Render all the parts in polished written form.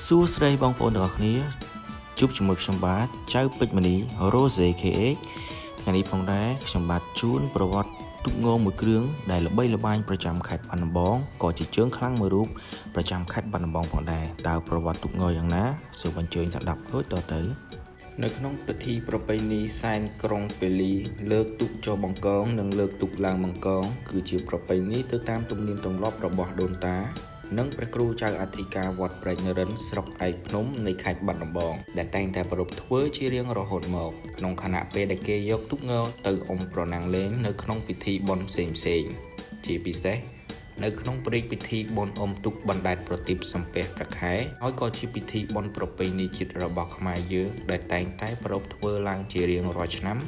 សួស្តីបងប្អូនទាំងអស់គ្នាជួបជាមួយខ្ញុំបាទចៅពេជ្រមនី Rose KH ថ្ងៃនេះផងដែរខ្ញុំបាទជួនប្រវត្តិទូកងមួយគ្រឿងដែលល្បីល្បាញប្រចាំខេត្តបាត់ដំបងក៏ជាជើងខ្លាំងមួយរូបប្រចាំខេត្តបាត់ដំបងផងដែរតើប្រវត្តិទូកងយ៉ាងណាសូមអញ្ជើញស្ដាប់ដូចតទៅនៅក្នុងពិធីប្រពៃណីសែនក្រុងពេលីលើកទូកចុះបង្កងនិងលើកទូកឡើងបង្កងគឺជាប្រពៃណីទៅតាមទំនៀមទម្លាប់របស់ដូនតានិងព្រះគ្រូចៅអធិការវត្តព្រែកនរិនស្រុកឯកភ្នំនៃខេត្តបាត់ដំបងដែលតែងតែប្រពៃធ្វើជារៀងរហូតមកក្នុងខណៈពេលដែលគេយកទូកងទៅអុំប្រណាំងលេងនៅក្នុងពិធីបុណ្យផ្សេងជាពិសេសនៅក្នុងព្រឹត្តិពិធីបុណ្យអុំទូកបណ្ដែតប្រទីបសំពះព្រះខែហើយក៏ជាពិធីបុណ្យប្រពៃណីជាតិរបស់ខ្មែរយើងដែលតែងតែប្រពៃធ្វើឡើងជារៀងរាល់ឆ្នាំ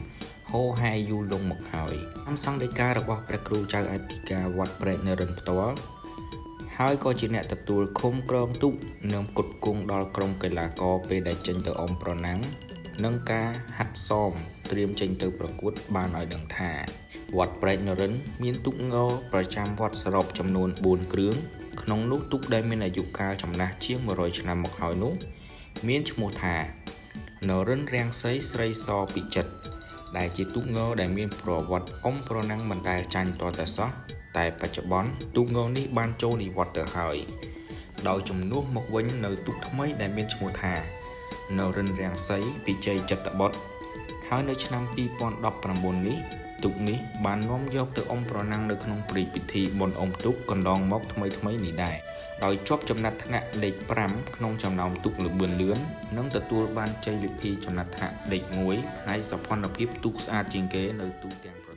ហូរហែយូរលង់មកហើយតាមសង្ឃដីការបស់ព្រះគ្រូចៅអធិការវត្តព្រែកនរិនផ្ទាល់ហើយក៏ជាអ្នកទទួលឃុំក្រងទូកនិងផ្គត់ផ្គង់ដល់ក្រុមកីឡាករពេលដែលចេញទៅអុំប្រណាំងនិងការហាត់សមត្រៀមចេញទៅប្រកួតបានឲ្យដឹងថាវត្តព្រែកនរិនមានទូកងប្រចាំវត្តសរុបចំនួន4គ្រឿងក្នុងនោះទូកដែលមានអាយុកាលចំណាស់ជាង100ឆ្នាំមកហើយនោះមានឈ្មោះថានរិនរាំងសីស្រីសពិចិត្រដែលជាទូកងដែលមានប្រវត្តិអុំប្រណាំងមិនដែលចាញ់ទាល់តែសោះតែបច្ចុប្បន្នទូកងនេះបានចូលនិវត្តន៍ទៅហើយដោយជំនួសមកវិញនៅទូកថ្មីដែលមានឈ្មោះថានរិនរាំងសីពិជ័យចតុបុត្រហើយនៅឆ្នាំ2019នេះទូកនេះបាននាំយកទៅអុំប្រណាំងនៅក្នុងព្រឹត្តិពិធីបុណ្យអុំទូកកន្លងមកថ្មីនេះដែរដោយជាប់ចំណាត់ថ្នាក់លេខ5ក្នុងចំណោមទូកលឿននិងទទួលបានជ័យលាភីចំណាត់ថ្នាក់លេខ1ផ្នែកសោភ័ណភាពទូកស្អាតជាងគេនៅទូទាំង